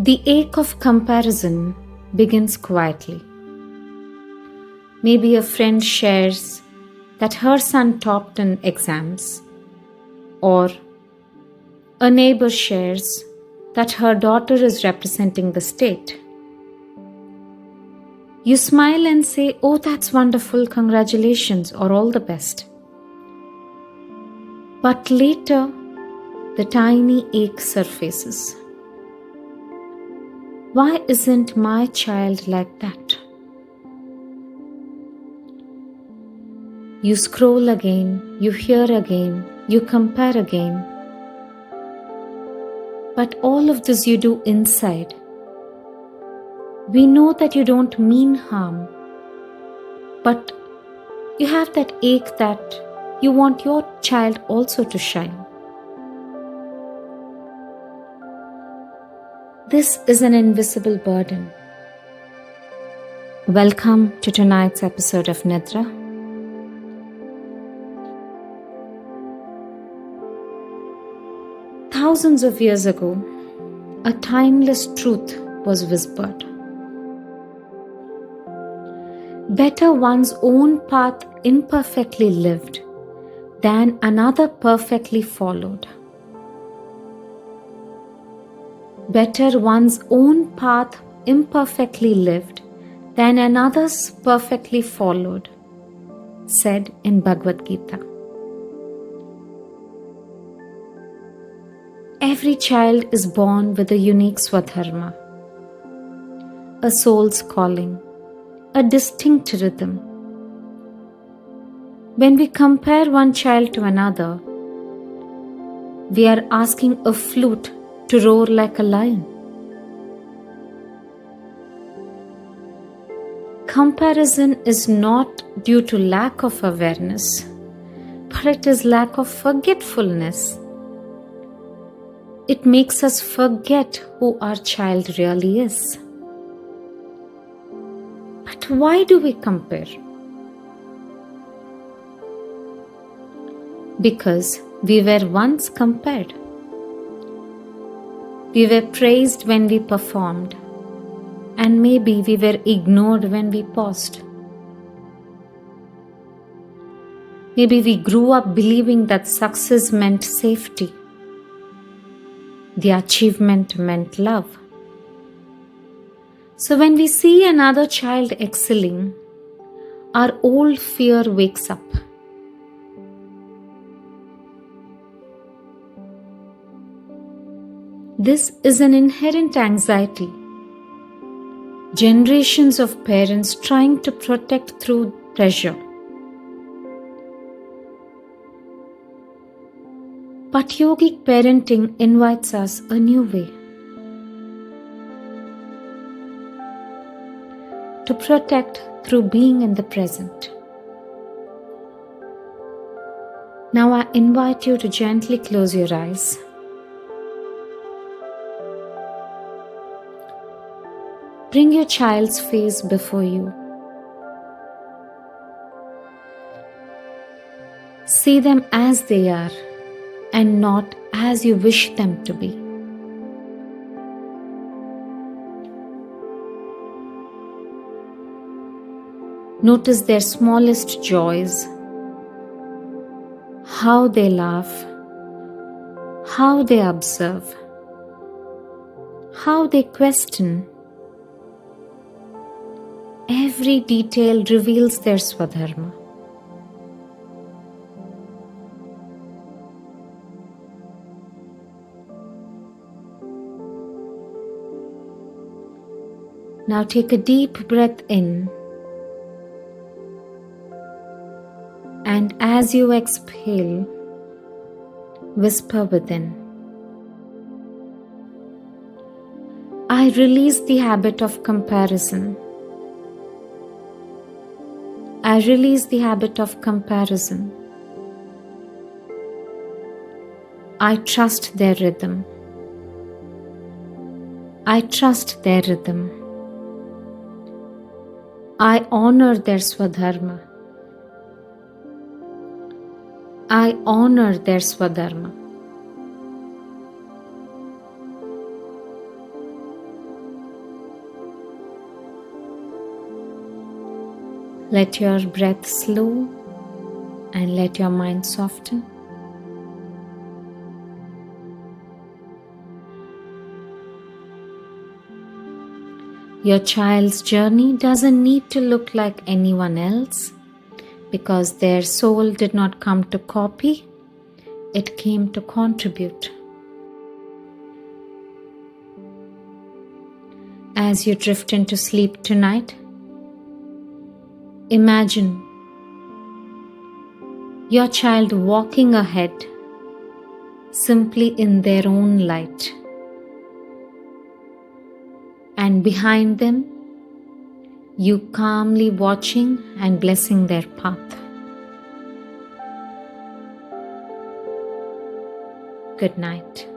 The ache of comparison begins quietly. Maybe a friend shares that her son topped in exams, or a neighbor shares that her daughter is representing the state. You smile and say, "Oh, that's wonderful, congratulations," or "all the best." But later, the tiny ache surfaces. Why isn't my child like that? You scroll again, you hear again, you compare again. But all of this you do inside. We know that you don't mean harm, but you have that ache that you want your child also to shine. This is an invisible burden. Welcome to tonight's episode of Nidra. Thousands of years ago, a timeless truth was whispered. Better one's own path imperfectly lived than another perfectly followed. Better one's own path imperfectly lived than another's perfectly followed, said in Bhagavad Gita. Every child is born with a unique Swadharma, a soul's calling, a distinct rhythm. When we compare one child to another, we are asking a flute to roar like a lion. Comparison is not due to lack of awareness, but it is lack of forgetfulness. It makes us forget who our child really is. But why do we compare? Because we were once compared. We were praised when we performed, and maybe we were ignored when we paused. Maybe we grew up believing that success meant safety. The achievement meant love. So when we see another child excelling, our old fear wakes up. This is an inherent anxiety. Generations of parents trying to protect through pressure. But yogic parenting invites us a new way. To protect through being in the present. Now I invite you to gently close your eyes. Bring your child's face before you. See them as they are and not as you wish them to be. Notice their smallest joys, how they laugh, how they observe, how they question. Every detail reveals their Swadharma. Now take a deep breath in, and as you exhale, whisper within, I release the habit of comparison. I release the habit of comparison. I trust their rhythm. I trust their rhythm. I honor their Swadharma. I honor their Swadharma. Let your breath slow and let your mind soften. Your child's journey doesn't need to look like anyone else because their soul did not come to copy, it came to contribute. As you drift into sleep tonight, imagine your child walking ahead simply in their own light, and behind them, you calmly watching and blessing their path. Good night.